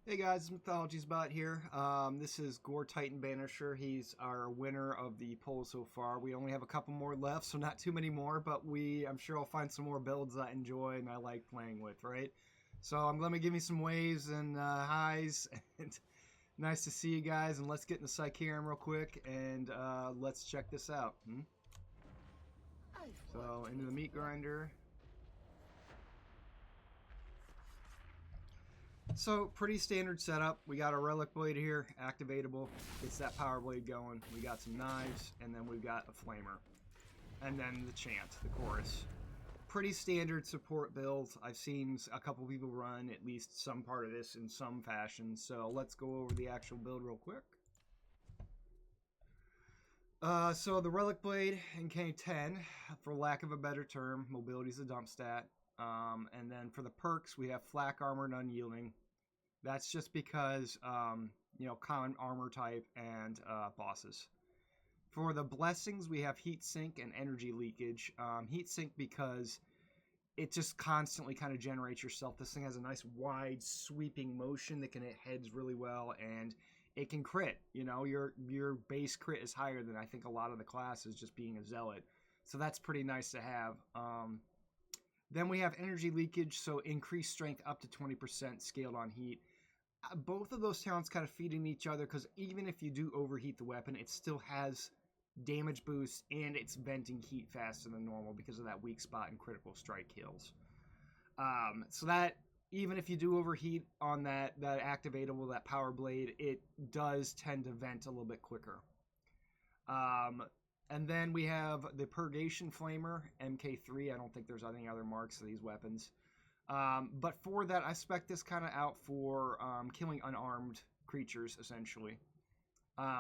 Hey guys, Mythology's Bot here. This is Gor-Titan-Banisher. He's our winner of the poll so far. We only have a couple more left, so not too many more, but I'm sure I'll find some more builds I enjoy and I like playing with, right? So I'm going to give me some waves and highs, and nice to see you guys, and let's get in the Psycherum real quick, and let's check this out. So, into the meat grinder. So, pretty standard setup. We got a relic blade here, activatable. Gets that power blade going. We got some knives, and then we've got a flamer. And then the chant, the chorus. Pretty standard support build. I've seen a couple people run at least some part of this in some fashion. So, let's go over the actual build real quick. So, the relic blade in K10, for lack of a better term, mobility is a dump stat. And then for the perks, we have flak armor and unyielding. That's just because, common armor type and bosses. For the blessings, we have heat sink and energy leakage. Heat sink because it just constantly kind of generates yourself. This thing has a nice wide sweeping motion that can hit heads really well, and it can crit. You know, your base crit is higher than I think a lot of the classes, just being a zealot. So that's pretty nice to have. Then we have energy leakage, so increased strength up to 20% scaled on heat. Both of those talents kind of feed in each other, because even if you do overheat the weapon, it still has damage boost and it's venting heat faster than normal because of that weak spot and critical strike kills. So that, even if you do overheat on that activatable, that power blade, it does tend to vent a little bit quicker. And then we have the Purgation Flamer, MK3. I don't think there's any other marks of these weapons. But for that, I spec this kind of out for killing unarmed creatures, essentially.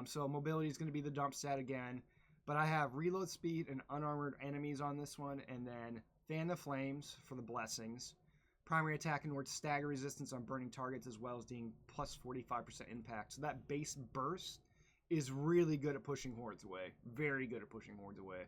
So mobility is going to be the dump stat again. But I have reload speed and unarmored enemies on this one. And then Fan the Flames for the blessings. Primary attack and North stagger resistance on burning targets, as well as being plus 45% impact. So that base burst is really good at pushing hordes away. Very good at pushing hordes away.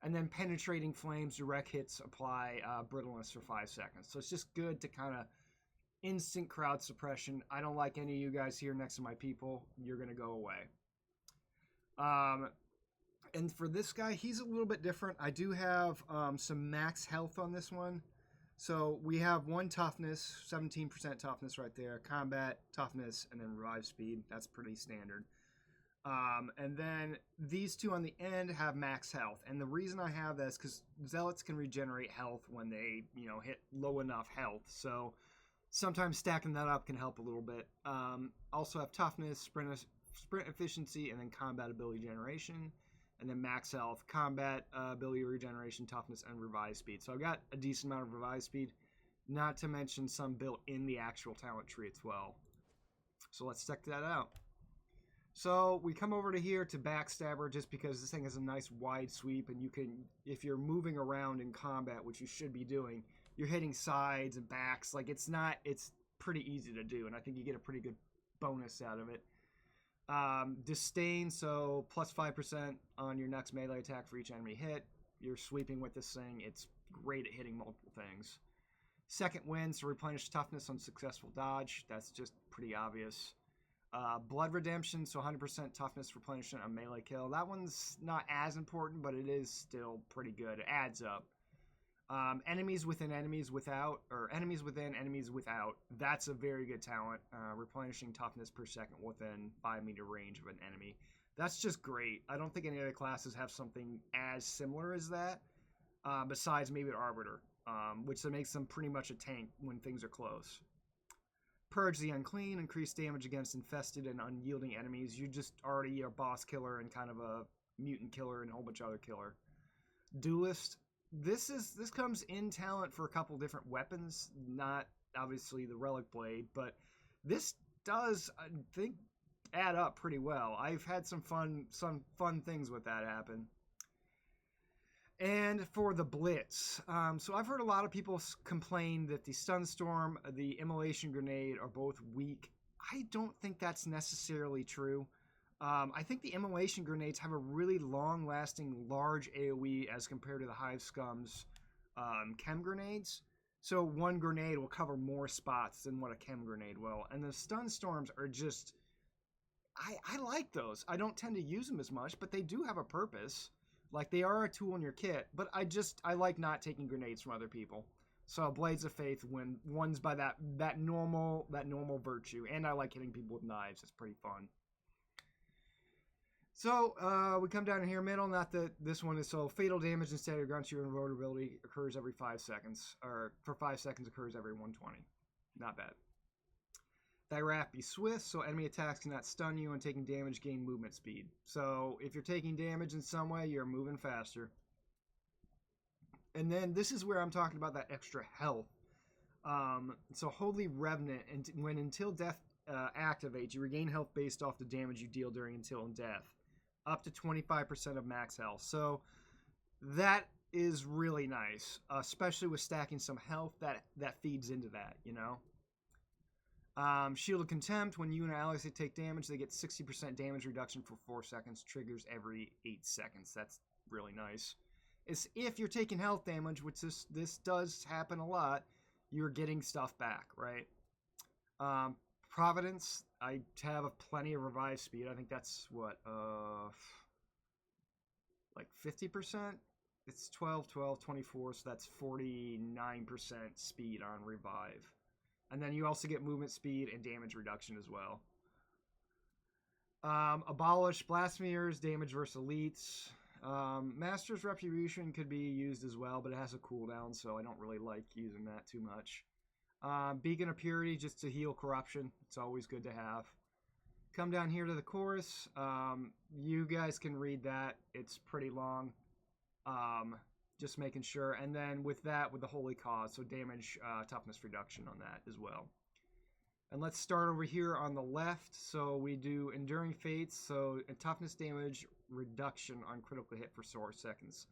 And then penetrating flames, direct hits apply brittleness for 5 seconds. So it's just good to kind of instant crowd suppression. I don't like any of you guys here next to my people. You're going to go away. And for this guy, he's a little bit different. I do have some max health on this one. So we have 1 toughness, 17% toughness right there. Combat, toughness, and then revive speed. That's pretty standard. And then these two on the end have max health. And the reason I have that is because zealots can regenerate health when they, hit low enough health. So sometimes stacking that up can help a little bit. Also have toughness, sprint efficiency, and then combat ability generation. And then max health, combat ability regeneration, toughness, and revive speed. So I've got a decent amount of revive speed, not to mention some built in the actual talent tree as well. So let's check that out. So we come over to here to Backstabber, just because this thing has a nice wide sweep, and you can, if you're moving around in combat, which you should be doing, you're hitting sides and backs. Like, it's pretty easy to do, and I think you get a pretty good bonus out of it. Disdain, so plus 5% on your next melee attack for each enemy hit. You're sweeping with this thing. It's great at hitting multiple things. Second wind, so replenish toughness on successful dodge. That's just pretty obvious. Blood redemption, so 100% toughness replenishment on melee kill. That one's not as important, but it is still pretty good. It adds up. Enemies within, enemies without, or enemies within, enemies without. That's a very good talent. Replenishing toughness per second within 5 meter range of an enemy. That's just great. I don't think any other classes have something as similar as that, besides maybe an Arbiter, which makes them pretty much a tank when things are close. Purge the Unclean, increase damage against infested and unyielding enemies. You just already a boss killer and kind of a mutant killer and a whole bunch of other killer. Duelist. This comes in talent for a couple different weapons, not obviously the relic blade, but this does, I think, add up pretty well. I've had some fun things with that happen. And for the Blitz, so I've heard a lot of people complain that the Stun Storm, the Immolation Grenade are both weak. I don't think that's necessarily true. I think the Immolation Grenades have a really long-lasting, large AoE as compared to the Hive Scum's Chem Grenades. So one grenade will cover more spots than what a chem grenade will. And the stun storms are just... I like those. I don't tend to use them as much, but they do have a purpose. Like, they are a tool in your kit, but I like not taking grenades from other people. So Blades of Faith wins by that normal virtue. And I like hitting people with knives. It's pretty fun. So, we come down here middle, not that this one is so fatal damage instead of grunts your invulnerability occurs every 5 seconds, or for 5 seconds occurs every 120. Not bad. Thy wrath be swift, so enemy attacks cannot stun you, and taking damage gain movement speed. So, if you're taking damage in some way, you're moving faster. And then this is where I'm talking about that extra health. So Holy Revenant, and when until death activates, you regain health based off the damage you deal during until death. Up to 25% of max health. So that is really nice, especially with stacking some health that feeds into that, you know. Shield of Contempt, when you and allies take damage, they get 60% damage reduction for 4 seconds, triggers every 8 seconds. That's really nice. It's if you're taking health damage, which this does happen a lot, you're getting stuff back, right? Providence, I have plenty of revive speed. I think that's what, like 50%? It's 12, 24, so that's 49% speed on revive. And then you also get movement speed and damage reduction as well. Abolish Blasphemers, damage versus elites. Master's Retribution could be used as well, but it has a cooldown, so I don't really like using that too much. Beacon of Purity, just to heal corruption. It's always good to have. Come down here to the chorus. You guys can read that. It's pretty long. Just making sure. And then with that, with the Holy Cause, so damage, toughness reduction on that as well. And let's start over here on the left. So we do Enduring Fates, so a toughness damage reduction on critical hit for 4 seconds.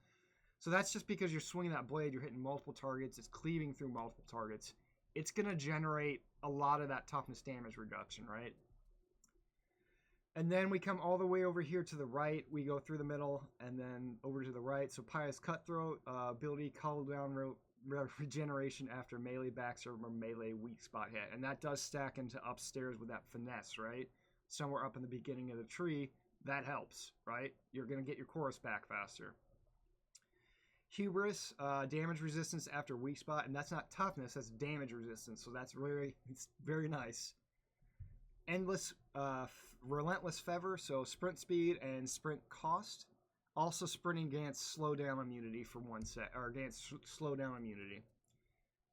So that's just because you're swinging that blade, you're hitting multiple targets, it's cleaving through multiple targets. It's going to generate a lot of that toughness damage reduction, right? And then we come all the way over here to the right. We go through the middle and then over to the right. So Pious Cutthroat, ability cooldown regeneration after melee backstab or melee weak spot hit. And that does stack into upstairs with that finesse, right? Somewhere up in the beginning of the tree. That helps, right? You're going to get your chorus back faster. Hubris, damage resistance after weak spot, and that's not toughness, that's damage resistance, so that's it's very nice. Endless, Relentless Fever, so sprint speed and sprint cost. Also sprinting against slowdown immunity for 1 set, or against slowdown immunity.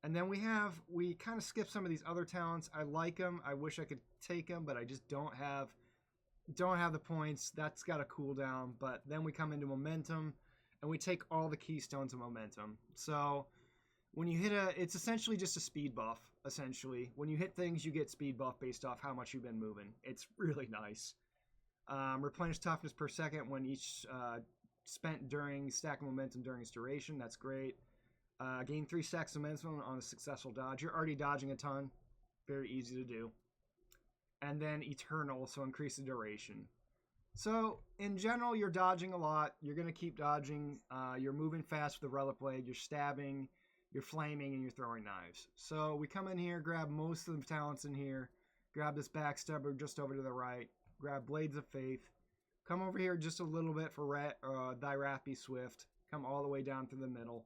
And then we kind of skip some of these other talents. I like them, I wish I could take them, but I just don't have the points. That's got a cooldown, but then we come into momentum. And we take all the keystones of momentum. So when you hit it's essentially just a speed buff, essentially. When you hit things, you get speed buff based off how much you've been moving. It's really nice. Replenish toughness per second when each spent during stack of momentum during its duration. That's great. Gain 3 stacks of momentum on a successful dodge. You're already dodging a ton. Very easy to do. And then Eternal, so increase the duration. So, in general, you're dodging a lot. You're going to keep dodging. You're moving fast with the Relic Blade. You're stabbing, you're flaming, and you're throwing knives. So, we come in here, grab most of the talents in here. Grab this Backstabber just over to the right. Grab Blades of Faith. Come over here just a little bit for Thy Wrath Be Swift. Come all the way down through the middle.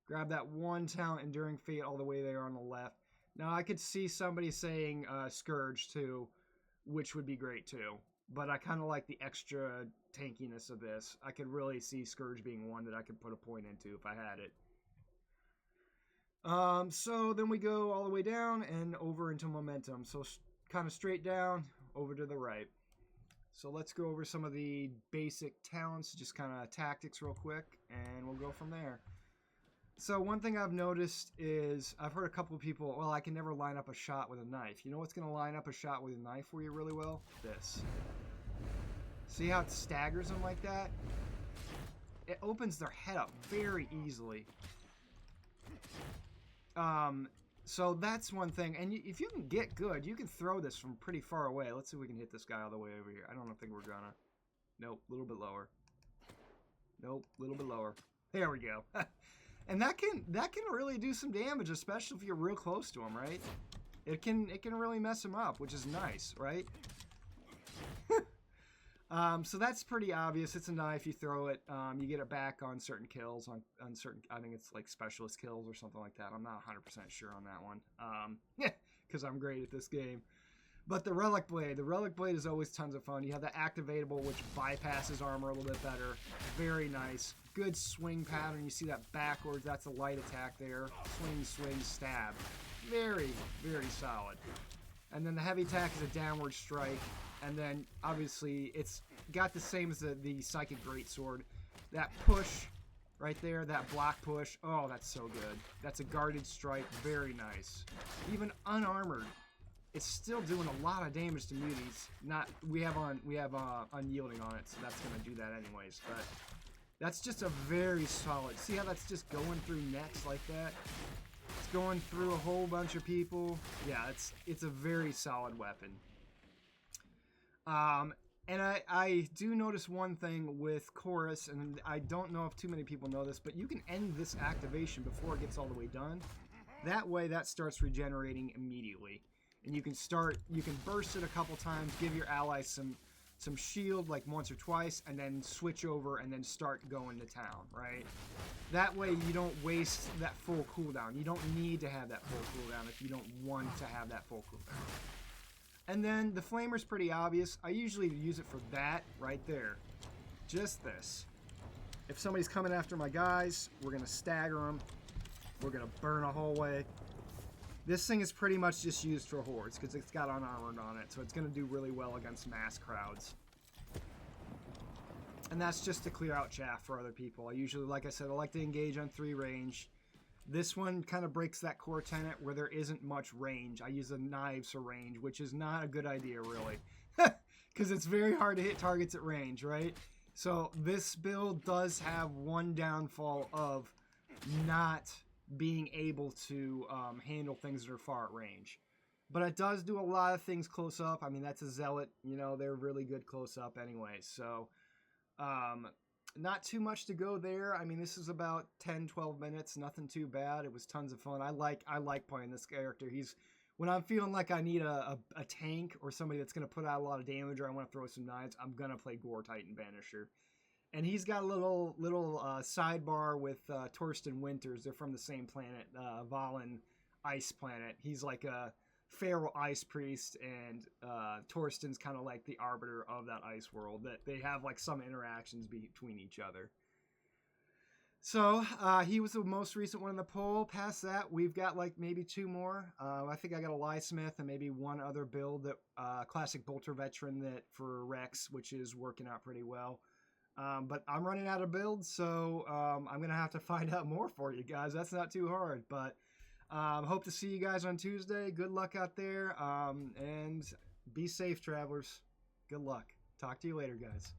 Grab that one talent, Enduring Fate, all the way there on the left. Now, I could see somebody saying Scourge, too, which would be great, too. But I kind of like the extra tankiness of this. I could really see Scourge being one that I could put a point into if I had it. So then we go all the way down and over into momentum. So kind of straight down, over to the right. So let's go over some of the basic talents, just kind of tactics real quick, and we'll go from there. So one thing I've noticed is, I've heard a couple of people, well, I can never line up a shot with a knife. You know what's going to line up a shot with a knife for you really well? This. See how it staggers them like that? It opens their head up very easily. So that's one thing. And if you can get good, you can throw this from pretty far away. Let's see if we can hit this guy all the way over here. I don't think we're gonna. Nope, a little bit lower. Nope, a little bit lower. There we go. And that can really do some damage, especially if you're real close to him, right? It can really mess him up, which is nice, right? So that's pretty obvious. It's a knife. You throw it. You get it back on certain kills, on certain. I think it's like specialist kills or something like that. I'm not 100% sure on that one. Because I'm great at this game. But the Relic Blade is always tons of fun. You have the activatable, which bypasses armor a little bit better. Very nice. Good swing pattern. You see that backwards. That's a light attack there. Swing, swing, stab. Very, very solid. And then the heavy attack is a downward strike. And then, obviously, it's got the same as the Psychic Greatsword. That push right there, that block push. Oh, that's so good. That's a guarded strike. Very nice. Even unarmored, it's still doing a lot of damage to muties. We have unyielding on it, so that's gonna do that anyways. But that's just a very solid. See how that's just going through necks like that? It's going through a whole bunch of people. Yeah, it's a very solid weapon. And I do notice one thing with Chorus, and I don't know if too many people know this, but you can end this activation before it gets all the way done. That way, that starts regenerating immediately. And you can burst it a couple times, give your allies some shield like once or twice, and then switch over and then start going to town, right? That way you don't waste that full cooldown. You don't need to have that full cooldown if you don't want to have that full cooldown. And then the Flamer's pretty obvious. I usually use it for that right there. Just this. If somebody's coming after my guys, we're going to stagger them. We're going to burn a hallway. This thing is pretty much just used for hordes because it's got unarmored on it, so it's going to do really well against mass crowds. And that's just to clear out chaff for other people. I usually, like I said, I like to engage on 3 range. This one kind of breaks that core tenet where there isn't much range. I use the knives for range, which is not a good idea, really. Because it's very hard to hit targets at range, right? So this build does have one downfall of not being able to handle things that are far at range. But it does do a lot of things close up. I mean, that's a Zealot. You know, they're really good close up anyway. So, not too much to go there. I mean, this is about 10-12 minutes. Nothing too bad. It was tons of fun. I like playing this character. When I'm feeling like I need a tank or somebody that's going to put out a lot of damage or I want to throw some knives, I'm going to play Gor-Titan-Banisher. And he's got a little sidebar with Torsten Winters. They're from the same planet, Valen Ice Planet. He's like a feral ice priest, and Torsten's kind of like the arbiter of that ice world. That they have like some interactions between each other. So he was the most recent one in the poll. Past that, we've got like maybe 2 more. I think I got a Lysmith and maybe one other build, that classic Bolter Veteran that for Rex, which is working out pretty well. But I'm running out of builds, so I'm going to have to find out more for you guys. That's not too hard, but hope to see you guys on Tuesday. Good luck out there, and be safe, travelers. Good luck. Talk to you later, guys.